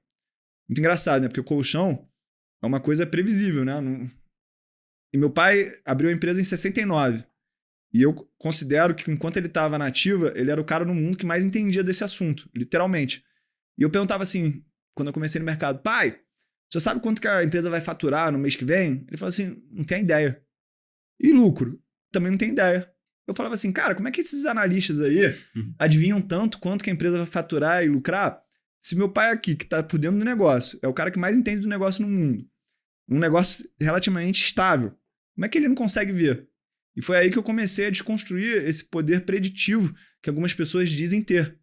muito engraçado, né? Porque o colchão é uma coisa previsível, né? E meu pai abriu a empresa em 69. E eu considero que enquanto ele estava na ativa, ele era o cara no mundo que mais entendia desse assunto, literalmente. E eu perguntava assim, quando eu comecei no mercado, pai, você sabe quanto que a empresa vai faturar no mês que vem? Ele falou assim, não tem ideia. E lucro? Também não tem ideia. Eu falava assim, cara, como é que esses analistas aí adivinham tanto quanto que a empresa vai faturar e lucrar? Se meu pai aqui, que tá por dentro do negócio, é o cara que mais entende do negócio no mundo, um negócio relativamente estável, como é que ele não consegue ver? E foi aí que eu comecei a desconstruir esse poder preditivo que algumas pessoas dizem ter.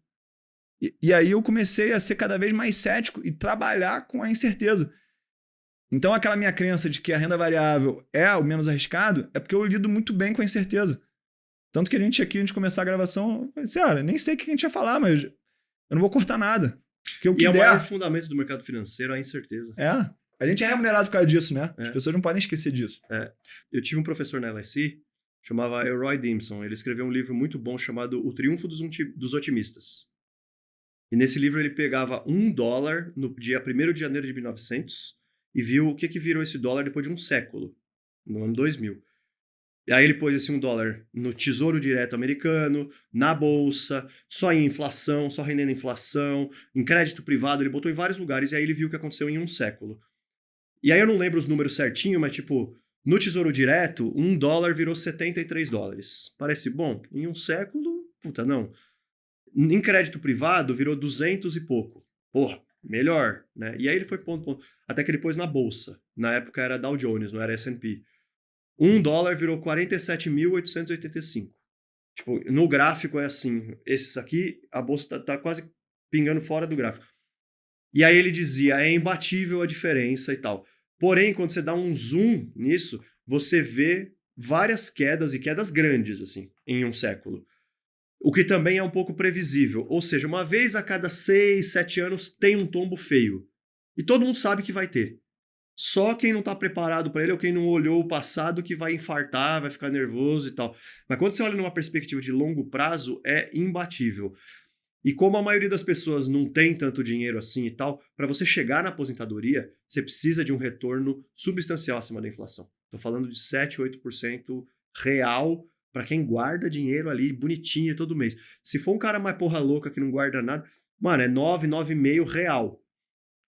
E aí eu comecei a ser cada vez mais cético e trabalhar com a incerteza. Então aquela minha crença de que a renda variável é o menos arriscado é porque eu lido muito bem com a incerteza. Tanto que a gente aqui, antes de começar a gravação, eu falei assim, olha, nem sei o que a gente ia falar, mas eu não vou cortar nada. Porque o que E é o der, maior fundamento do mercado financeiro, a incerteza. a gente é remunerado por causa disso, né? As pessoas não podem esquecer disso. Eu tive um professor na LSE, chamava Elroy Dimson. Ele escreveu um livro muito bom chamado O Triunfo dos Otimistas. E nesse livro ele pegava $1 no dia 1º de janeiro de 1900 e viu o que virou esse dólar depois de um século, no ano 2000. E aí ele pôs esse $1 no Tesouro Direto americano, na bolsa, só em inflação, só rendendo inflação, em crédito privado, ele botou em vários lugares e aí ele viu o que aconteceu em um século. E aí eu não lembro os números certinho, mas tipo, no Tesouro Direto, $1 virou $73. Parece bom? Em um século, puta, não. Em crédito privado, virou 200 e pouco. Porra, melhor, né? E aí ele foi ponto. Até que ele pôs na bolsa. Na época era Dow Jones, não era S&P. $1 virou 47.885. Tipo, no gráfico é assim. Esses aqui, a bolsa tá quase pingando fora do gráfico. E aí ele dizia, é imbatível a diferença e tal. Porém, quando você dá um zoom nisso, você vê várias quedas, e quedas grandes, assim, em um século. O que também é um pouco previsível. Ou seja, uma vez a cada 6, 7 anos tem um tombo feio. E todo mundo sabe que vai ter. Só quem não está preparado para ele ou quem não olhou o passado que vai infartar, vai ficar nervoso e tal. Mas quando você olha numa perspectiva de longo prazo, é imbatível. E como a maioria das pessoas não tem tanto dinheiro assim e tal, para você chegar na aposentadoria, você precisa de um retorno substancial acima da inflação. Estou falando de 7, 8% real para quem guarda dinheiro ali bonitinho todo mês. Se for um cara mais porra louca que não guarda nada, mano, é 9, 9,5 real.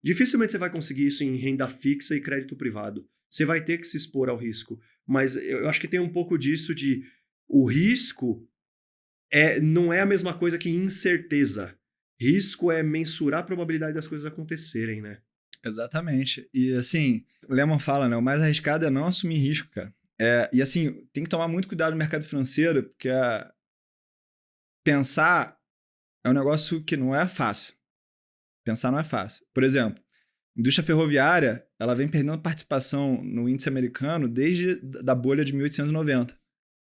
Dificilmente você vai conseguir isso em renda fixa e crédito privado. Você vai ter que se expor ao risco. Mas eu acho que tem um pouco disso de o risco não é a mesma coisa que incerteza. Risco é mensurar a probabilidade das coisas acontecerem, né? Exatamente. E assim, o Lehman fala, né? O mais arriscado é não assumir risco, cara. E assim, tem que tomar muito cuidado no mercado financeiro, porque pensar é um negócio que não é fácil. Pensar não é fácil. Por exemplo, a indústria ferroviária, ela vem perdendo participação no índice americano desde da bolha de 1890.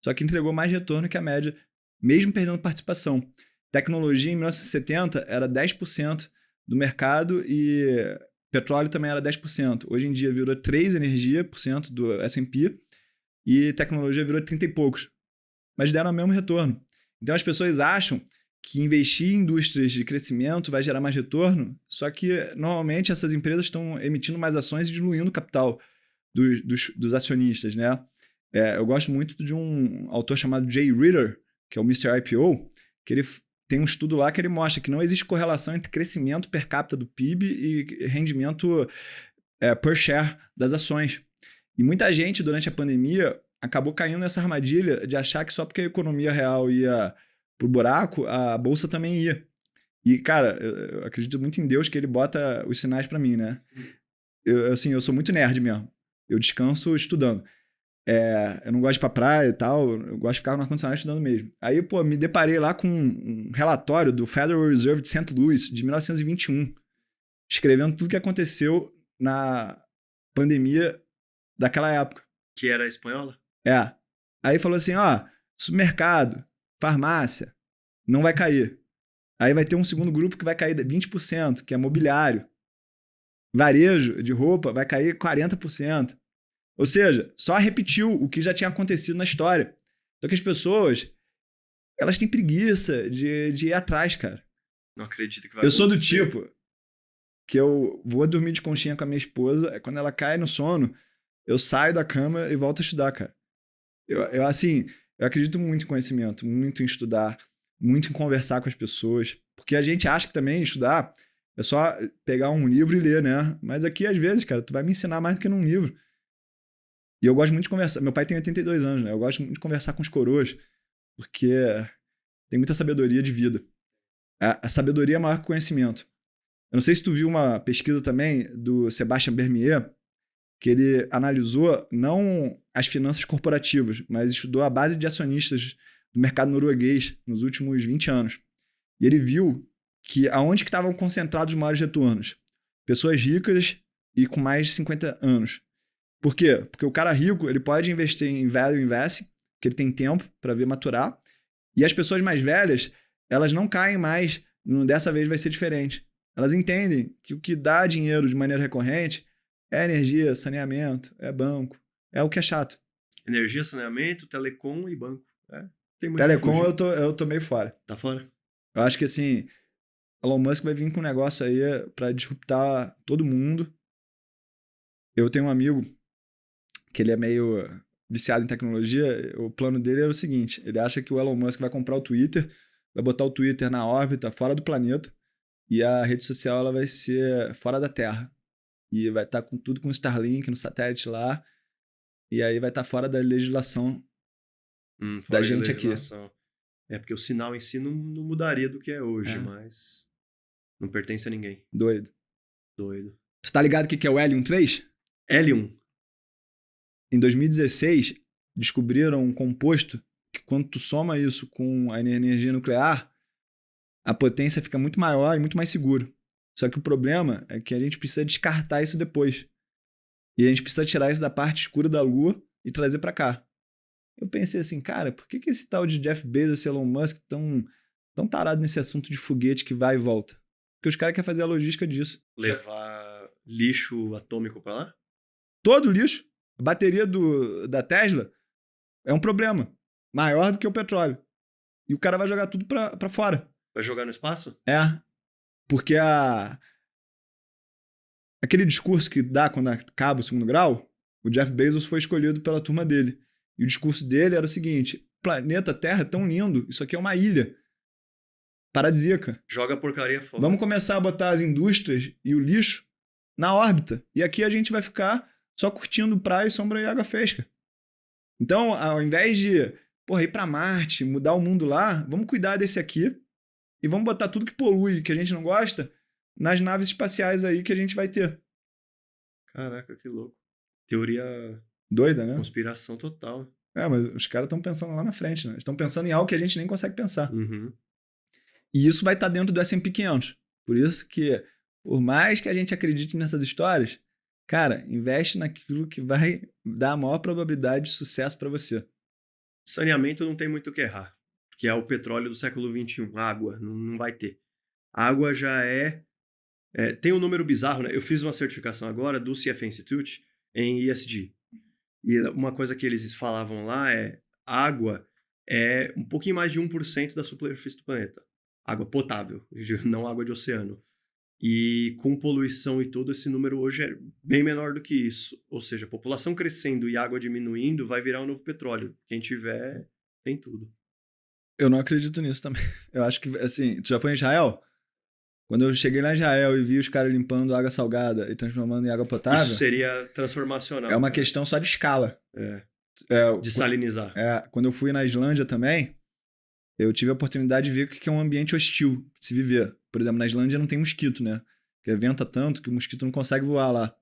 Só que entregou mais retorno que a média, mesmo perdendo participação. Tecnologia, em 1970, era 10% do mercado e petróleo também era 10%. Hoje em dia virou 3% energia por cento do S&P e tecnologia virou 30 e poucos. Mas deram o mesmo retorno. Então as pessoas acham que investir em indústrias de crescimento vai gerar mais retorno, só que normalmente essas empresas estão emitindo mais ações e diluindo o capital dos acionistas, né? Eu gosto muito de um autor chamado Jay Ritter, que é o Mr. IPO, que ele tem um estudo lá que ele mostra que não existe correlação entre crescimento per capita do PIB e rendimento per share das ações. E muita gente, durante a pandemia, acabou caindo nessa armadilha de achar que só porque a economia real ia pro buraco, a bolsa também ia. E, cara, eu acredito muito em Deus que ele bota os sinais pra mim, né? Eu sou muito nerd mesmo. Eu descanso estudando. Eu não gosto de ir pra praia e tal, eu gosto de ficar no ar-condicionado estudando mesmo. Aí, pô, me deparei lá com um relatório do Federal Reserve de St. Louis, de 1921, escrevendo tudo que aconteceu na pandemia daquela época. Que era a espanhola? Aí falou assim, ó, supermercado, farmácia, não vai cair. Aí vai ter um segundo grupo que vai cair 20%, que é mobiliário. Varejo de roupa vai cair 40%. Ou seja, só repetiu o que já tinha acontecido na história. Só que as pessoas, elas têm preguiça de ir atrás, cara. Não acredito que vai acontecer. Eu sou do tipo que eu vou dormir de conchinha com a minha esposa, quando ela cai no sono, eu saio da cama e volto a estudar, cara. Eu acredito muito em conhecimento, muito em estudar, muito em conversar com as pessoas. Porque a gente acha que também estudar É só pegar um livro e ler, né? Mas aqui, às vezes, cara, tu vai me ensinar mais do que num livro. E eu gosto muito de conversar. Meu pai tem 82 anos, né? Eu gosto muito de conversar com os coroas, porque tem muita sabedoria de vida. A sabedoria é maior que o conhecimento. Eu não sei se tu viu uma pesquisa também do Sebastian Bermier, que ele analisou não as finanças corporativas, mas estudou a base de acionistas do mercado norueguês nos últimos 20 anos. E ele viu que aonde que estavam concentrados os maiores retornos? Pessoas ricas e com mais de 50 anos. Por quê? Porque o cara rico, ele pode investir em value invest, que ele tem tempo para ver maturar, e as pessoas mais velhas, elas não caem mais, dessa vez vai ser diferente. Elas entendem que o que dá dinheiro de maneira recorrente é energia, saneamento, é banco, é o que é chato. Energia, saneamento, telecom e banco. Tem muito Telecom eu tô meio fora. Tá fora? Eu acho que assim, Elon Musk vai vir com um negócio aí para disruptar todo mundo. Eu tenho um amigo que ele é meio viciado em tecnologia. O plano dele era o seguinte, ele acha que o Elon Musk vai comprar o Twitter, vai botar o Twitter na órbita, fora do planeta, e a rede social ela vai ser fora da Terra. E vai estar com tudo com Starlink no satélite lá, e aí vai estar fora da legislação da gente aqui. É porque o sinal em si não mudaria do que é hoje, mas não pertence a ninguém. Doido. Você tá ligado o que é o Helium 3? Helium? Em 2016, descobriram um composto que quando tu soma isso com a energia nuclear, a potência fica muito maior e muito mais seguro. Só que o problema é que a gente precisa descartar isso depois. E a gente precisa tirar isso da parte escura da Lua e trazer para cá. Eu pensei assim, cara, por que esse tal de Jeff Bezos e Elon Musk tão tarado nesse assunto de foguete que vai e volta? Porque os caras querem fazer a logística disso. Levar lixo atômico para lá? Todo lixo. A bateria da Tesla é um problema. Maior do que o petróleo. E o cara vai jogar tudo pra fora. Vai jogar no espaço? É. Porque aquele discurso que dá quando acaba o segundo grau, o Jeff Bezos foi escolhido pela turma dele. E o discurso dele era o seguinte: o planeta Terra é tão lindo, isso aqui é uma ilha paradisíaca. Joga a porcaria fora. Vamos começar a botar as indústrias e o lixo na órbita. E aqui a gente vai ficar só curtindo praia, sombra e água fresca. Então, ao invés de ir pra Marte, mudar o mundo lá, vamos cuidar desse aqui e vamos botar tudo que polui, que a gente não gosta, nas naves espaciais aí que a gente vai ter. Caraca, que louco. Teoria... doida, né? Conspiração total. Mas os caras estão pensando lá na frente, né? Estão pensando em algo que a gente nem consegue pensar. Uhum. E isso vai estar dentro do S&P 500. Por isso que, por mais que a gente acredite nessas histórias, cara, investe naquilo que vai dar a maior probabilidade de sucesso para você. Saneamento não tem muito o que errar, que é o petróleo do século XXI. Água, não vai ter. Água já tem um número bizarro, né? Eu fiz uma certificação agora do CFA Institute em ESG. E uma coisa que eles falavam lá água é um pouquinho mais de 1% da superfície do planeta. Água potável, não água de oceano. E com poluição e tudo, esse número hoje é bem menor do que isso. Ou seja, a população crescendo e água diminuindo vai virar um novo petróleo. Quem tiver, tem tudo. Eu não acredito nisso também. Eu acho que, assim, tu já foi em Israel? Quando eu cheguei lá em Israel e vi os caras limpando água salgada e transformando em água potável... Isso seria transformacional. É uma questão só de escala. De salinizar. Quando eu fui na Islândia também, eu tive a oportunidade de ver o que é um ambiente hostil de se viver. Por exemplo, na Islândia não tem mosquito, né? Porque venta tanto que o mosquito não consegue voar lá.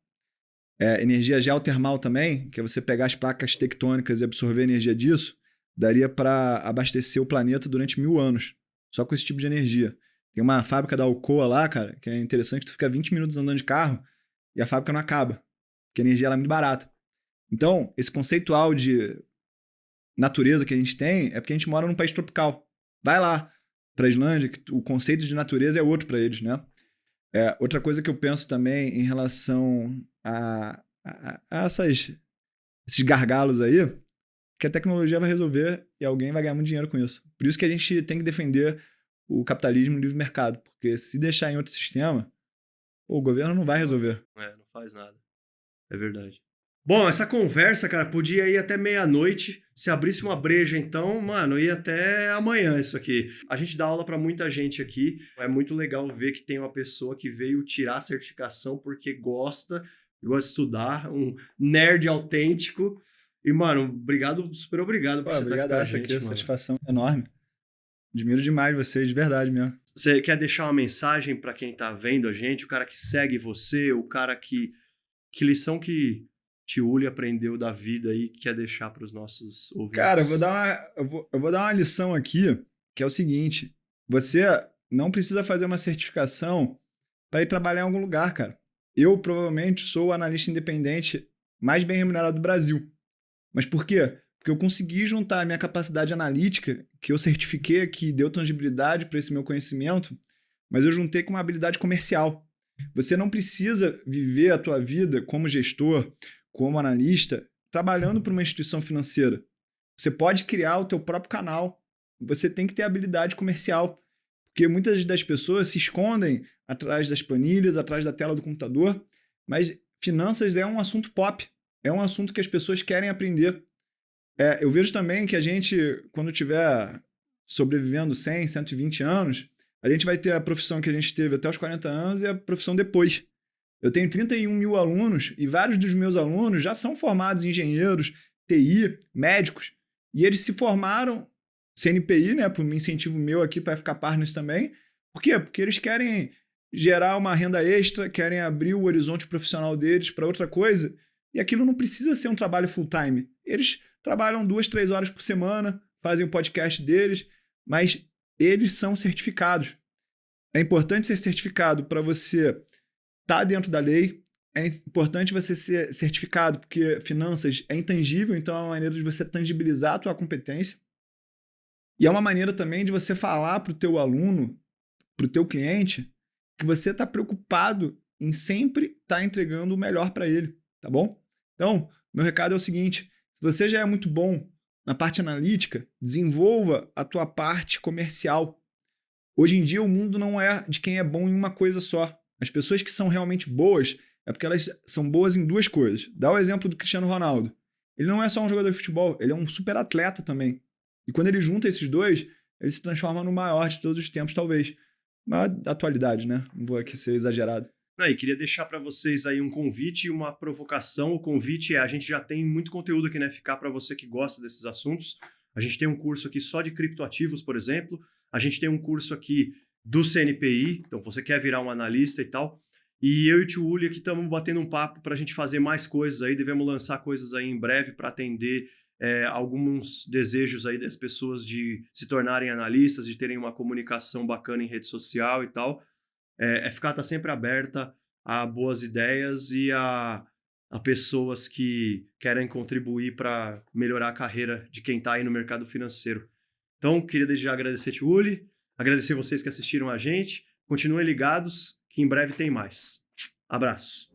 Energia geotermal também, que é você pegar as placas tectônicas e absorver a energia disso, daria para abastecer o planeta durante 1000 anos. Só com esse tipo de energia. Tem uma fábrica da Alcoa lá, cara, que é interessante, que tu fica 20 minutos andando de carro e a fábrica não acaba. Porque a energia ela é muito barata. Então, esse conceitual de natureza que a gente tem é porque a gente mora num país tropical. Vai lá para a Islândia, que o conceito de natureza é outro para eles, né? Outra coisa que eu penso também em relação a esses gargalos aí, que a tecnologia vai resolver e alguém vai ganhar muito dinheiro com isso. Por isso que a gente tem que defender o capitalismo e o livre mercado, porque se deixar em outro sistema, o governo não vai resolver. Não faz nada. É verdade. Bom, essa conversa, cara, podia ir até meia-noite. Se abrisse uma breja, então, mano, ia até amanhã isso aqui. A gente dá aula para muita gente aqui. É muito legal ver que tem uma pessoa que veio tirar a certificação porque gosta de estudar, um nerd autêntico. E, mano, obrigado, super obrigado por você estar aqui com a gente, aqui, mano. satisfação enorme. Admiro demais vocês, de verdade mesmo. Você quer deixar uma mensagem para quem tá vendo a gente, o cara que segue você, o cara que lição que Tiuli aprendeu da vida aí que quer deixar para os nossos ouvintes? Cara, eu vou dar uma lição aqui, que é o seguinte: você não precisa fazer uma certificação para ir trabalhar em algum lugar, cara. Eu provavelmente sou o analista independente mais bem remunerado do Brasil. Mas por quê? Porque eu consegui juntar a minha capacidade analítica, que eu certifiquei aqui, deu tangibilidade para esse meu conhecimento, mas eu juntei com uma habilidade comercial. Você não precisa viver a tua vida como gestor, como analista, trabalhando para uma instituição financeira. Você pode criar o teu próprio canal. Você tem que ter habilidade comercial. Porque muitas das pessoas se escondem atrás das planilhas, atrás da tela do computador, mas finanças é um assunto pop. É um assunto que as pessoas querem aprender. Eu vejo também que a gente, quando estiver sobrevivendo 100, 120 anos, a gente vai ter a profissão que a gente teve até os 40 anos e a profissão depois. Eu tenho 31 mil alunos e vários dos meus alunos já são formados engenheiros, TI, médicos. E eles se formaram CNPI, né, por um incentivo meu aqui para FK Partners também. Por quê? Porque eles querem gerar uma renda extra, querem abrir o horizonte profissional deles para outra coisa. E aquilo não precisa ser um trabalho full-time. Eles trabalham 2, 3 horas por semana, fazem o podcast deles, mas eles são certificados. É importante ser certificado para você estar dentro da lei. É importante você ser certificado porque finanças é intangível, então é uma maneira de você tangibilizar a tua competência. E é uma maneira também de você falar para o teu aluno, para o teu cliente, que você está preocupado em sempre estar entregando o melhor para ele, tá bom? Então, meu recado é o seguinte: se você já é muito bom na parte analítica, desenvolva a tua parte comercial. Hoje em dia, o mundo não é de quem é bom em uma coisa só. As pessoas que são realmente boas é porque elas são boas em 2 coisas. Dá o exemplo do Cristiano Ronaldo. Ele não é só um jogador de futebol, ele é um super atleta também. E quando ele junta esses 2, ele se transforma no maior de todos os tempos, talvez. Na atualidade, né? Não vou aqui ser exagerado. E queria deixar para vocês aí um convite e uma provocação. O convite é: a gente já tem muito conteúdo aqui na FK para você que gosta desses assuntos. A gente tem um curso aqui só de criptoativos, por exemplo. A gente tem um curso aqui do CNPI, então você quer virar um analista e tal. E eu e o Tiuli aqui estamos batendo um papo para a gente fazer mais coisas aí. Devemos lançar coisas aí em breve para atender alguns desejos aí das pessoas de se tornarem analistas, de terem uma comunicação bacana em rede social e tal. FK está sempre aberta a boas ideias e a pessoas que querem contribuir para melhorar a carreira de quem está aí no mercado financeiro. Então, queria desde já agradecer, Tiuli, agradecer vocês que assistiram a gente. Continuem ligados, que em breve tem mais. Abraço.